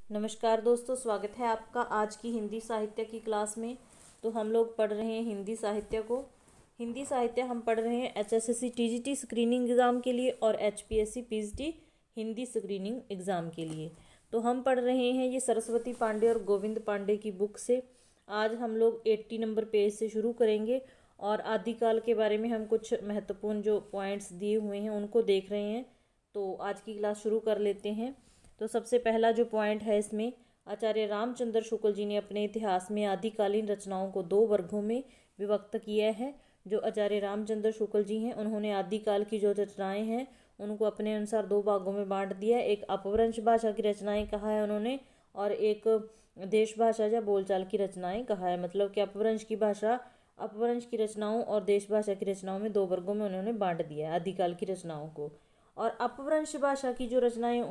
नमस्कार दोस्तों, स्वागत है आपका आज की हिंदी साहित्य की क्लास में। तो हम लोग पढ़ रहे हैं हिंदी साहित्य को। हिंदी साहित्य हम पढ़ रहे हैं HSSC TGT स्क्रीनिंग एग्ज़ाम के लिए और HPSC PGT Hindi screening exam के लिए। तो हम पढ़ रहे हैं ये सरस्वती पांडे और गोविंद पांडे की बुक से। आज हम लोग 80 नंबर पेज से शुरू करेंगे और आदिकाल के बारे में हम कुछ महत्वपूर्ण जो पॉइंट्स दिए हुए हैं उनको देख रहे हैं। तो आज की क्लास शुरू कर लेते हैं। तो सबसे पहला जो पॉइंट है इसमें, आचार्य रामचंद्र शुक्ल जी ने अपने इतिहास में आदिकालीन रचनाओं को 2 वर्गों में विभक्त किया है। जो आचार्य रामचंद्र शुक्ल जी हैं उन्होंने आदिकाल की जो रचनाएं हैं उनको अपने अनुसार 2 भागों में बांट दिया है। एक अपभ्रंश भाषा की रचनाएं कहा है उन्होंने, और एक देश भाषा या बोलचाल की रचनाएं कहा है। मतलब कि अपभ्रंश की रचनाओं और देश भाषा की रचनाओं में 2 वर्गों में उन्होंने बांट दिया है आदिकाल की रचनाओं को। और अपभ्रंश भाषा की जो रचनाएं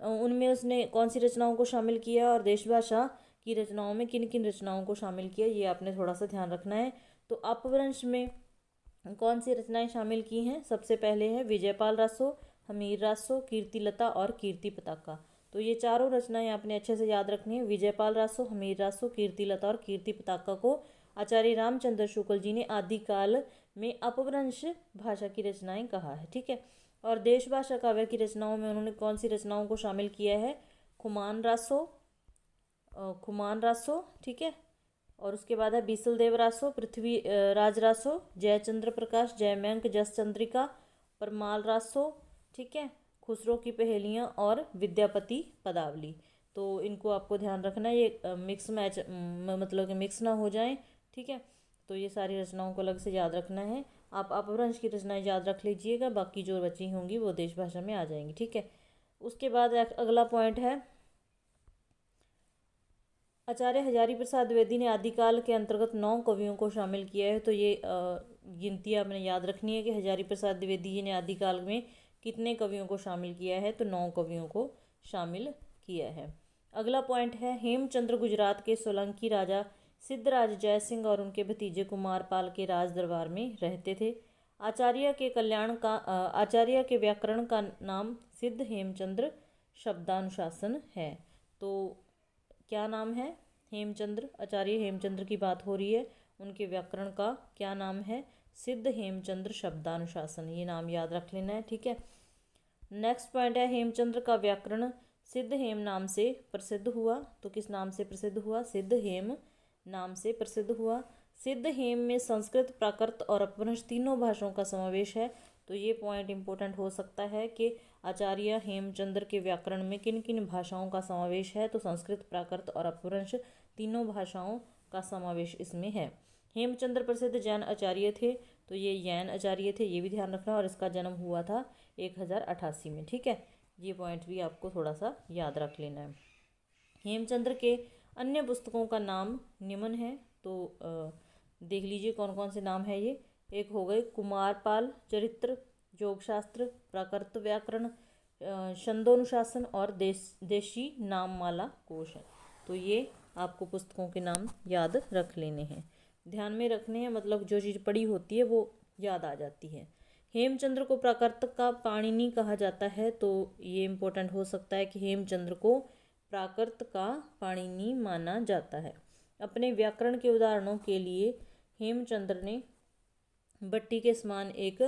उनमें उसने कौन सी रचनाओं को शामिल किया और देश भाषा की रचनाओं में किन किन रचनाओं को शामिल किया, ये आपने थोड़ा सा ध्यान रखना है। तो अपभ्रंश में कौन सी रचनाएं शामिल की हैं? सबसे पहले है विजयपाल रासो, हमीर रासो, कीर्तिलता और कीर्ति पताका। तो ये चारों रचनाएं आपने अच्छे से याद रखनी है। विजयपाल रासो, हमीर रासो, कीर्तिलता और कीर्ति पताका को आचार्य रामचंद्र शुक्ल जी ने आदिकाल में अपभ्रंश भाषा की रचनाएं कहा है। ठीक है। और देश भाषा काव्य की रचनाओं में उन्होंने कौन सी रचनाओं को शामिल किया है? खुमान रासो, ठीक है। और उसके बाद है बीसल देव रासो, पृथ्वी राज रासो, जयचंद्र प्रकाश, जयमंक, जस चंद्रिका, परमाल रासो, ठीक है, खुसरो की पहेलियाँ और विद्यापति पदावली। तो इनको आपको ध्यान रखना है, ये मिक्स मैच मतलब कि मिक्स ना हो जाएं। ठीक है। तो ये सारी रचनाओं को अलग से याद रखना है। आप अपभ्रंश की रचनाएं याद रख लीजिएगा, बाकी जो बची होंगी वो देश भाषा में आ जाएंगी। ठीक है। उसके बाद अगला पॉइंट है, आचार्य हजारी प्रसाद द्विवेदी ने आदिकाल के अंतर्गत 9 कवियों को शामिल किया है। तो ये गिनती आपने याद रखनी है कि हजारी प्रसाद द्विवेदी जी ने आदिकाल में कितने कवियों को शामिल किया है। तो 9 कवियों को शामिल किया है। अगला पॉइंट है, हेमचंद्र गुजरात के सोलंकी राजा सिद्धराज जयसिंह और उनके भतीजे कुमारपाल के राज दरबार में रहते थे। आचार्य के व्याकरण का नाम सिद्ध हेमचंद्र शब्दानुशासन है। तो क्या नाम है? हेमचंद्र, आचार्य हेमचंद्र की बात हो रही है। उनके व्याकरण का क्या नाम है? सिद्ध हेमचंद्र शब्दानुशासन। ये नाम याद रख लेना है। ठीक है। नेक्स्ट पॉइंट है, हेमचंद्र का व्याकरण सिद्ध हेम नाम से प्रसिद्ध हुआ। तो किस नाम से प्रसिद्ध हुआ? सिद्ध हेम नाम से प्रसिद्ध हुआ। सिद्ध हेम में संस्कृत, प्राकृत और अपभ्रंश तीनों भाषाओं का समावेश है। तो ये पॉइंट इंपॉर्टेंट हो सकता है कि आचार्य हेमचंद्र के व्याकरण में किन किन भाषाओं का समावेश है। तो संस्कृत, प्राकृत और अपभ्रंश तीनों भाषाओं का समावेश इसमें है। हेमचंद्र प्रसिद्ध जैन आचार्य थे। तो ये जैन आचार्य थे, ये भी ध्यान रखना। और इसका जन्म हुआ था 1088 में। ठीक है। ये पॉइंट भी आपको थोड़ा सा याद रख लेना है। हेमचंद्र के अन्य पुस्तकों का नाम निम्न है। तो देख लीजिए कौन कौन से नाम है ये। एक हो गए कुमारपाल चरित्र, योगशास्त्र, प्राकृत व्याकरण, छंदोनुशासन और देशी नाममाला कोश है। तो ये आपको पुस्तकों के नाम याद रख लेने हैं, ध्यान में रखने हैं। मतलब जो चीज़ पढ़ी होती है वो याद आ जाती है। हेमचंद्र को प्राकृत का पाणिनि कहा जाता है। तो ये इम्पोर्टेंट हो सकता है कि हेमचंद्र को प्राकृत का पाणिनि माना जाता है। अपने व्याकरण के उदाहरणों के लिए हेमचंद्र ने भट्टी के समान एक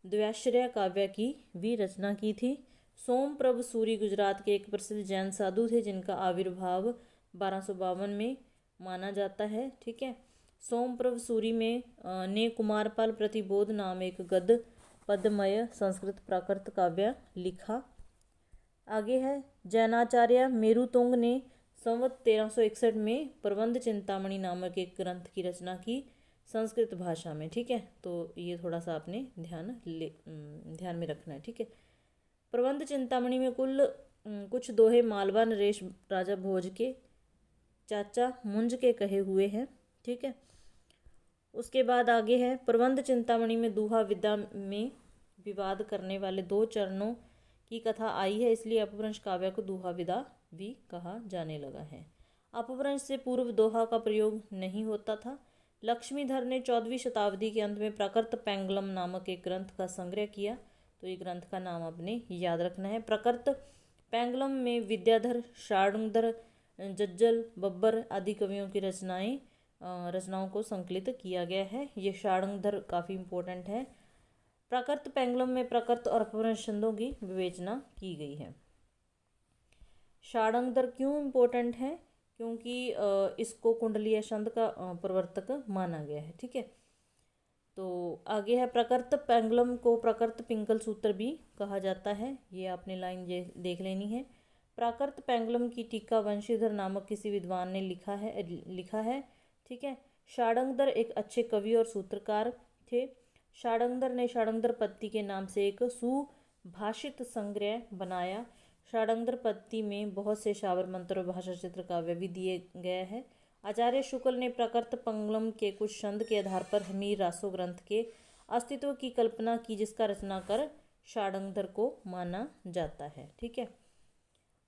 द्व्याश्रय काव्य की भी रचना की थी। सोमप्रभ सूरी गुजरात के एक प्रसिद्ध जैन साधु थे जिनका आविर्भाव 1252 में माना जाता है। ठीक है। सोमप्रभ सूरी में ने कुमारपाल प्रतिबोध नाम एक गद्य पद्यमय संस्कृत प्राकृत काव्य लिखा। आगे है, जैनाचार्य मेरुतुंग ने संवत 1361 में प्रबंध चिंतामणि नामक एक ग्रंथ की रचना की संस्कृत भाषा में। ठीक है। तो ये थोड़ा सा आपने ध्यान में रखना है। ठीक है। प्रबंध चिंतामणि में कुछ दोहे मालवा नरेश राजा भोज के चाचा मुंज के कहे हुए हैं। ठीक है। उसके बाद आगे है, प्रबंध चिंतामणि में दूहा विद्या में विवाद करने वाले 2 चरणों की कथा आई है, इसलिए अपभ्रंश काव्य को दूहा विदा भी कहा जाने लगा है। अपभ्रंश से पूर्व दोहा का प्रयोग नहीं होता था। लक्ष्मीधर ने 14वीं शताब्दी के अंत में प्राकृत पेंगलम नामक एक ग्रंथ का संग्रह किया। तो ये ग्रंथ का नाम आपने याद रखना है। प्राकृत पेंगलम में विद्याधर, शार्ंगधर, जज्जल, बब्बर आदि कवियों की रचनाओं को संकलित किया गया है। ये शार्ंगधर काफ़ी इम्पोर्टेंट है। प्राकृत पेंगलम में प्राकृत और अपभ्रंश छंदों की विवेचना की गई है। शार्ंगधर क्यों इम्पोर्टेंट है? क्योंकि इसको कुंडलीय छंद का प्रवर्तक माना गया है। ठीक है, तो आगे है प्राकृत पेंगलम को प्राकृत पिंगल सूत्र भी कहा जाता है। ये आपने लाइन देख लेनी है। प्राकृत पेंगलम की टीका वंशीधर नामक किसी विद्वान ने लिखा है। ठीक है, शार्ंगधर एक अच्छे कवि और सूत्रकार थे। शार्ंगधर ने शार्ंगधर पत्ती के नाम से एक सुभाषित संग्रह बनाया। शार्ंगधर पत्ती में बहुत से शावर मंत्र और भाषा चित्र काव्य भी दिए गए हैं। आचार्य शुक्ल ने प्राकृत पेंगलम के कुछ छंद के आधार पर हमीर रासो ग्रंथ के अस्तित्व की कल्पना की, जिसका रचनाकार शार्ंगधर को माना जाता है। ठीक है,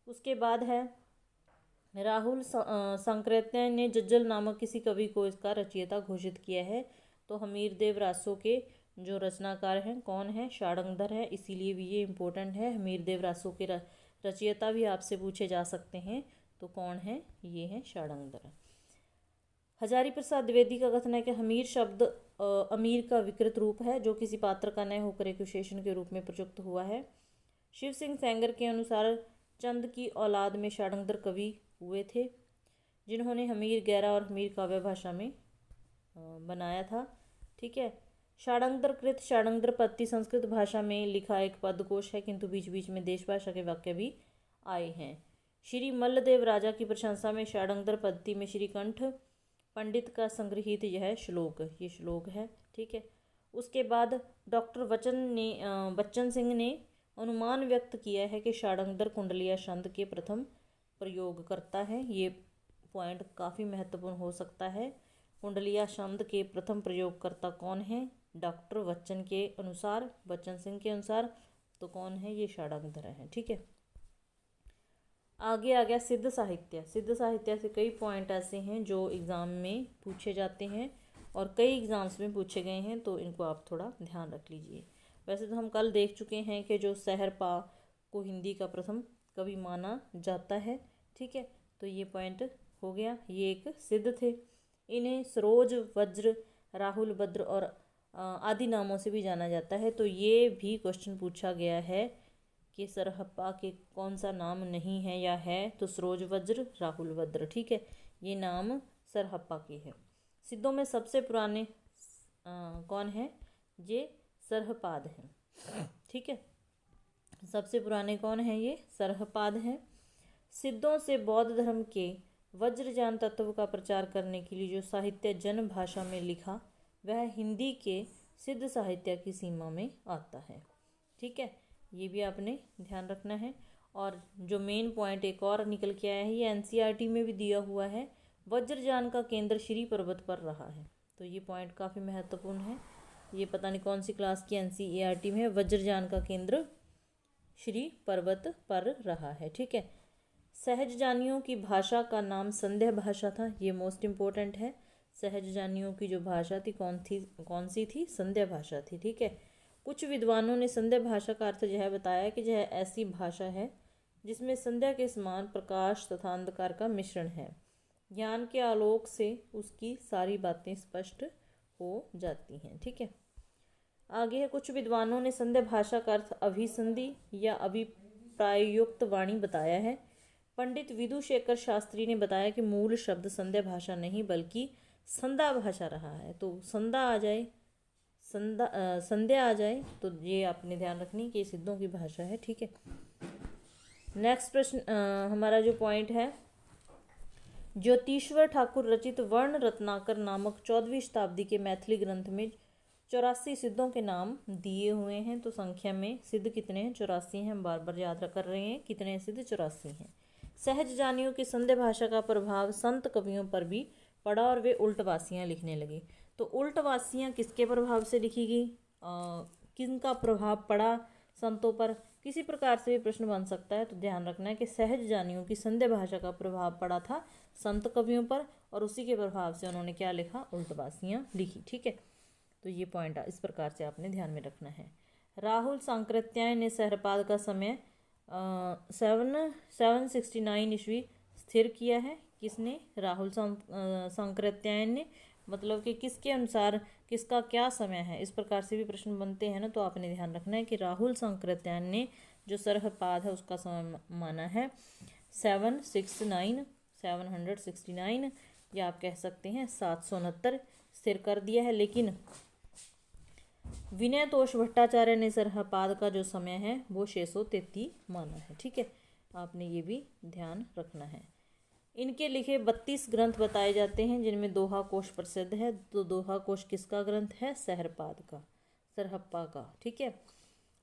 उसके बाद है राहुल सांकृत्य ने जज्जल नामक किसी कवि को इसका रचयिता घोषित किया है। तो हमीरदेव रासो के जो रचनाकार हैं कौन है? शार्ंगधर है, इसीलिए भी ये इम्पोर्टेंट है। हमीरदेव रासो के रचयिता भी आपसे पूछे जा सकते हैं, तो कौन है? ये है शार्ंगधर। हजारी प्रसाद द्विवेदी का कथन है कि हमीर शब्द अमीर का विकृत रूप है, जो किसी पात्र का न होकर एक विशेषण के रूप में प्रयुक्त हुआ है। शिव सिंह सेंगर के अनुसार चंद की औलाद में शार्ंगधर कवि हुए थे, जिन्होंने हमीर गैरा और हमीर काव्य भाषा में बनाया था। ठीक है, शार्ंगधर कृत शार्ंगधर पत्ती संस्कृत भाषा में लिखा एक पद्यकोश है, किंतु बीच बीच में देश भाषा के वाक्य भी आए हैं। श्री मल्लदेव राजा की प्रशंसा में शार्ंगधर पत्ती में श्रीकंठ पंडित का संग्रहित यह श्लोक है। ठीक है, उसके बाद डॉक्टर बच्चन सिंह ने अनुमान व्यक्त किया है कि शार्ंगधर कुंडलीय छंद के प्रथम प्रयोगकर्ता है। ये पॉइंट काफ़ी महत्वपूर्ण हो सकता है। कुंडलीय छंद के प्रथम प्रयोगकर्ता कौन है? डॉक्टर बच्चन सिंह के अनुसार तो कौन है? ये शार्ंगधर है। ठीक है, आगे आ गया सिद्ध साहित्य। सिद्ध साहित्य से कई पॉइंट ऐसे हैं जो एग्ज़ाम में पूछे जाते हैं और कई एग्ज़ाम्स में पूछे गए हैं, तो इनको आप थोड़ा ध्यान रख लीजिए। वैसे तो हम कल देख चुके हैं कि जो सहरपा को हिंदी का प्रथम कवि माना जाता है। ठीक है, तो ये पॉइंट हो गया। ये एक सिद्ध थे। इन्हें सरोज, वज्र, राहुल, भद्र और आदि नामों से भी जाना जाता है। तो ये भी क्वेश्चन पूछा गया है कि सरहप्पा के कौन सा नाम नहीं है या है? तो सरोज, वज्र, राहुल, भद्र। ठीक है, ये नाम सरहप्पा के हैं। सिद्धों में सबसे पुराने कौन है? ये सरहपाद हैं। ठीक है, सबसे पुराने कौन हैं? ये सरहपाद हैं। सिद्धों से बौद्ध धर्म के वज्रयान तत्व का प्रचार करने के लिए जो साहित्य जन भाषा में लिखा, वह हिंदी के सिद्ध साहित्य की सीमा में आता है। ठीक है, ये भी आपने ध्यान रखना है। और जो मेन पॉइंट एक और निकल के आया है, ये एनसीईआरटी में भी दिया हुआ है, वज्रयान का केंद्र श्री पर्वत पर रहा है। तो ये पॉइंट काफ़ी महत्वपूर्ण है। ये पता नहीं कौन सी क्लास की एनसीईआरटी में है, वज्रयान का केंद्र श्री पर्वत पर रहा है। ठीक है, सहजजानियों की भाषा का नाम संध्या भाषा था। ये मोस्ट इम्पोर्टेंट है। सहजजानियों की जो भाषा थी कौन सी थी? संध्या भाषा थी। ठीक है, कुछ विद्वानों ने संध्या भाषा का अर्थ यह बताया कि यह ऐसी भाषा है जिसमें संध्या के समान प्रकाश तथा अंधकार का मिश्रण है। ज्ञान के आलोक से उसकी सारी बातें स्पष्ट हो जाती हैं। ठीक है, आगे है कुछ विद्वानों ने संध्या भाषा का अर्थ अभिसंधि या अभिप्रायुक्त वाणी बताया है। पंडित विधुशेखर शास्त्री ने बताया कि मूल शब्द संध्या भाषा नहीं बल्कि संध्या भाषा रहा है। तो संध्या आ जाए तो ये आपने ध्यान रखनी कि सिद्धों की भाषा है। ठीक है, नेक्स्ट प्रश्न हमारा जो पॉइंट है, ज्योतिश्वर ठाकुर रचित वर्ण रत्नाकर नामक 14वीं शताब्दी के मैथिली ग्रंथ में 84 सिद्धों के नाम दिए हुए हैं। तो संख्या में सिद्ध कितने हैं? 84 हैं। हम बार बार याद कर रहे हैं कितने सिद्ध? 84 हैं। सहजजानियों की संध्या भाषा का प्रभाव संत कवियों पर भी पड़ा और वे उल्टवासियाँ लिखने लगे। तो उल्टवासियाँ किसके प्रभाव से लिखी गई? किनका प्रभाव पड़ा संतों पर? किसी प्रकार से भी प्रश्न बन सकता है। तो ध्यान रखना है कि सहजजानियों की संध्या भाषा का प्रभाव पड़ा था संत कवियों पर और उसी के प्रभाव से उन्होंने क्या लिखा? उल्टवासियाँ लिखी। ठीक है, तो ये पॉइंट इस प्रकार से आपने ध्यान में रखना है। राहुल सांकृत्याय ने सहरपाद का समय 769 ईस्वी स्थिर किया है किसने? राहुल सांकृत्यायन ने। मतलब कि किसके अनुसार किसका क्या समय है, इस प्रकार से भी प्रश्न बनते हैं ना, तो आपने ध्यान रखना है कि राहुल सांकृत्यायन ने जो सरहपाद है उसका समय माना है 769 या आप कह सकते हैं 769 स्थिर कर दिया है। लेकिन विनयतोष भट्टाचार्य ने सरहपाद का जो समय है वो 633 माना है। ठीक है, आपने ये भी ध्यान रखना है। इनके लिखे 32 ग्रंथ बताए जाते हैं जिनमें दोहा कोश प्रसिद्ध है। तो दोहा कोश किसका ग्रंथ है? सरहपाद का, सरहप्पा का। ठीक है,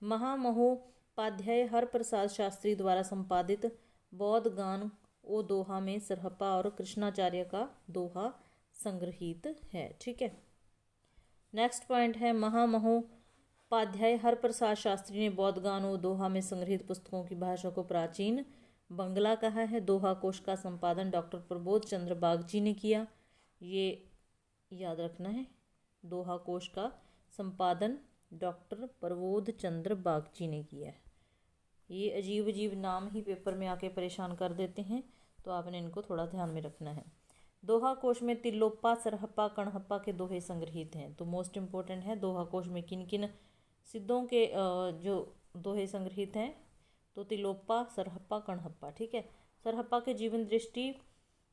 महामहोपाध्याय हरप्रसाद शास्त्री द्वारा संपादित बौद्ध गान ओ दोहा में सरहप्पा और कृष्णाचार्य का दोहा संग्रहित है। ठीक है, नेक्स्ट पॉइंट है महामहोपाध्याय हरप्रसाद शास्त्री ने बौद्ध गान ओ दोहा में संग्रहित पुस्तकों की भाषा को प्राचीन बंगला कहा है। दोहा कोश का संपादन डॉक्टर प्रबोध चंद्र बागची ने किया, ये याद रखना है। दोहा कोश का संपादन डॉक्टर प्रबोध चंद्र बागची ने किया है। ये अजीब अजीब नाम ही पेपर में आके परेशान कर देते हैं, तो आपने इनको थोड़ा ध्यान में रखना है। दोहा कोश में तिलोप्पा, सरहप्पा, कणहप्पा के दोहे संग्रहित हैं। तो मोस्ट इम्पोर्टेंट है दोहा कोश में किन किन सिद्धों के जो दोहे संग्रहित हैं, तो तिलोप्पा, सरहप्पा, कणहप्पा। ठीक है, सरहप्पा के जीवन दृष्टि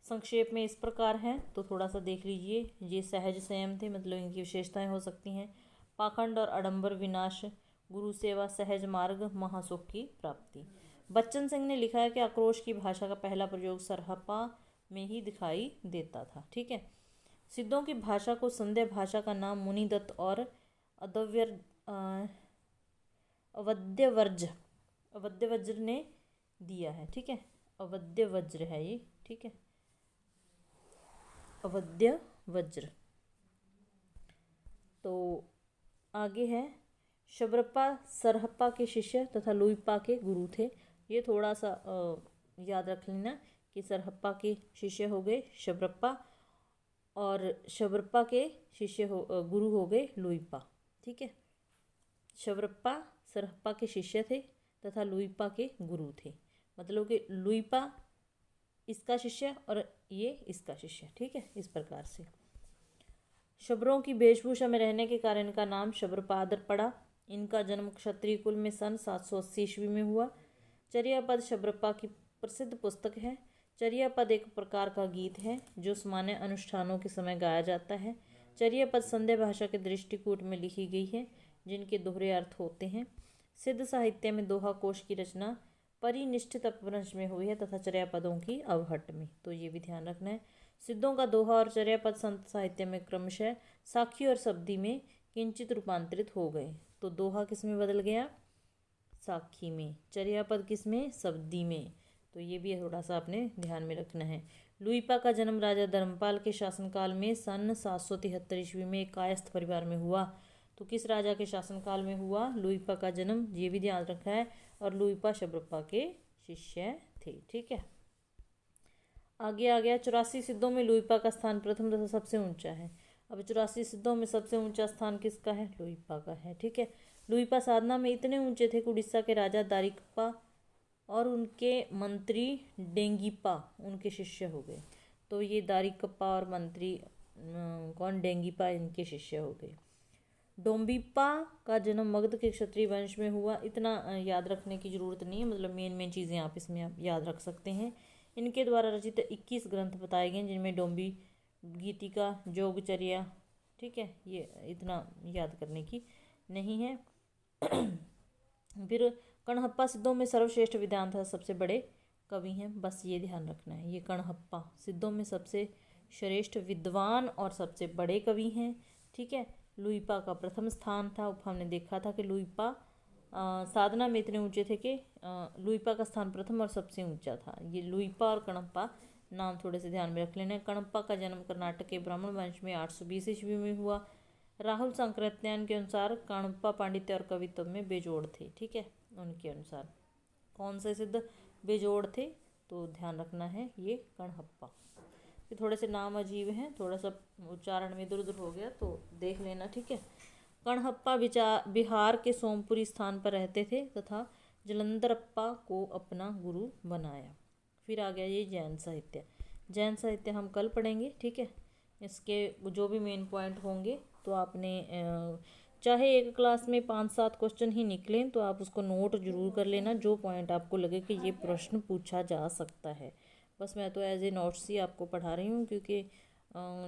संक्षेप में इस प्रकार है, तो थोड़ा सा देख लीजिए। ये सहज संयम थे, मतलब इनकी विशेषताएं हो सकती हैं। पाखंड और आडंबर विनाश, गुरु सेवा, सहज मार्ग, महासुख की प्राप्ति। बच्चन सिंह ने लिखा है कि आक्रोश की भाषा का पहला प्रयोग सरहप्पा में ही दिखाई देता था। ठीक है, सिद्धों की भाषा को संध्या भाषा का नाम मुनिदत्त और अवध्यवज्र ने दिया है। ठीक है, अवध्यवज्र है ये। ठीक है, अवध्यवज्र। तो आगे है शबरप्पा सरहप्पा के शिष्य तथा लुइप्पा के गुरु थे। ये थोड़ा सा याद रख लेना कि सरहप्पा के शिष्य हो गए शबरप्पा और शबरप्पा के शिष्य गुरु हो गए लुइप्पा। ठीक है, शबरप्पा सरहप्पा के शिष्य थे तथा लुइप्पा के गुरु थे। मतलब कि लुइप्पा इसका शिष्य और ये इसका शिष्य। ठीक है, इस प्रकार से। शबरों की वेशभूषा में रहने के कारण इनका नाम शबरपाद पड़ा। इनका जन्म क्षत्रिय कुल में सन 780 ईस्वी में हुआ। चर्यापद शबरप्पा की प्रसिद्ध पुस्तक है। चर्यापद एक प्रकार का गीत है जो सामान्य अनुष्ठानों के समय गाया जाता है। चर्यापद संध्या भाषा के दृष्टिकूट में लिखी गई है जिनके दोहरे अर्थ होते हैं। सिद्ध साहित्य में दोहा कोश की रचना परिनिष्ठित अपभ्रंश में हुई है तथा चर्यापदों की अवहट में। तो ये भी ध्यान रखना है। सिद्धों का दोहा और चर्यापद संत साहित्य में क्रमशः साखी और शब्दी में किंचित रूपांतरित हो गए। तो दोहा किस में बदल गया? साखी में। चर्यापद किस में? शब्दी में। तो ये भी थोड़ा सा आपने ध्यान में रखना है। लुइप्पा का जन्म राजा धर्मपाल के शासनकाल में सन 773 ईस्वी में एक कायस्थ परिवार में हुआ। तो किस राजा के शासनकाल में हुआ लुइप्पा का जन्म? ये भी ध्यान रखा है। और लुइप्पा शबरप्पा के शिष्य थे। ठीक है, आगे आ गया 84 सिद्धों में लुइप्पा का स्थान प्रथम तथा सबसे ऊंचा है। अब 84 सिद्धों में सबसे ऊंचा स्थान किसका है? लुइप्पा का है। ठीक है, लुइप्पा साधना में इतने ऊंचे थे कि उड़ीसा के राजा दारिकप्पा और उनके मंत्री डेंगीपा उनके शिष्य हो गए। तो ये दारिकप्पा और मंत्री कौन? डेंगीपा इनके शिष्य हो गए। डोम्बिप्पा का जन्म मगध के क्षत्रिय वंश में हुआ। इतना याद रखने की जरूरत नहीं है, मतलब मेन चीज़ें आप इसमें आप याद रख सकते हैं। इनके द्वारा रचित 21 ग्रंथ बताए गए जिनमें डोम्बी, गीतिका, जोगचर्या। ठीक है, ये इतना याद करने की नहीं है। फिर कणहप्पा सिद्धों में सर्वश्रेष्ठ विद्वान था, सबसे बड़े कवि हैं, बस ये ध्यान रखना है। ये कणहप्पा सिद्धों में सबसे श्रेष्ठ विद्वान और सबसे बड़े कवि हैं। ठीक है, लुइप्पा का प्रथम स्थान था। हमने देखा था कि लुइप्पा साधना में इतने ऊंचे थे कि लुइप्पा का स्थान प्रथम और सबसे ऊंचा था। ये लुइप्पा और कणप्पा नाम थोड़े से ध्यान में रख लेना है। कणप्पा का जन्म कर्नाटक के ब्राह्मण वंश में 820 ईस्वी में हुआ। राहुल सांकृत्यायन के अनुसार कणप्पा पांडित्य और कवित्व में बेजोड़ थे। ठीक है, उनके अनुसार कौन से सिद्ध बेजोड़ थे? तो ध्यान रखना है ये कणहप्पा। ये थोड़े से नाम अजीब हैं, थोड़ा सा उच्चारण में इधर उधर हो गया तो देख लेना। ठीक है, कणहप्पा बिहार के सोमपुरी स्थान पर रहते थे तथा जलंधरप्पा को अपना गुरु बनाया। फिर आ गया ये जैन साहित्य। जैन साहित्य हम कल पढ़ेंगे, ठीक है। इसके जो भी मेन पॉइंट होंगे तो आपने चाहे एक क्लास में 5-7 क्वेश्चन ही निकलें तो आप उसको नोट जरूर कर लेना, जो पॉइंट आपको लगे कि ये प्रश्न पूछा जा सकता है। बस मैं तो एज ए नोट्स ही आपको पढ़ा रही हूँ, क्योंकि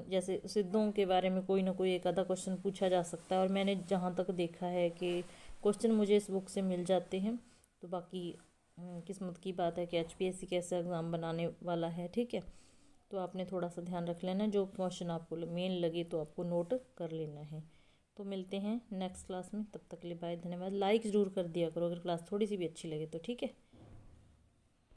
जैसे सिद्धों के बारे में कोई ना कोई एक आधा क्वेश्चन पूछा जा सकता है, और मैंने जहाँ तक देखा है कि क्वेश्चन मुझे इस बुक से मिल जाते हैं। तो बाकी किस्मत की बात है कि HPSC कैसा एग्ज़ाम बनाने वाला है, ठीक है। तो आपने थोड़ा सा ध्यान रख लेना, जो क्वेश्चन आपको मेन लगे तो आपको नोट कर लेना है। तो मिलते हैं नेक्स्ट क्लास में, तब तक के लिए बाय, धन्यवाद। लाइक ज़रूर कर दिया करो अगर क्लास थोड़ी सी भी अच्छी लगे तो, ठीक है।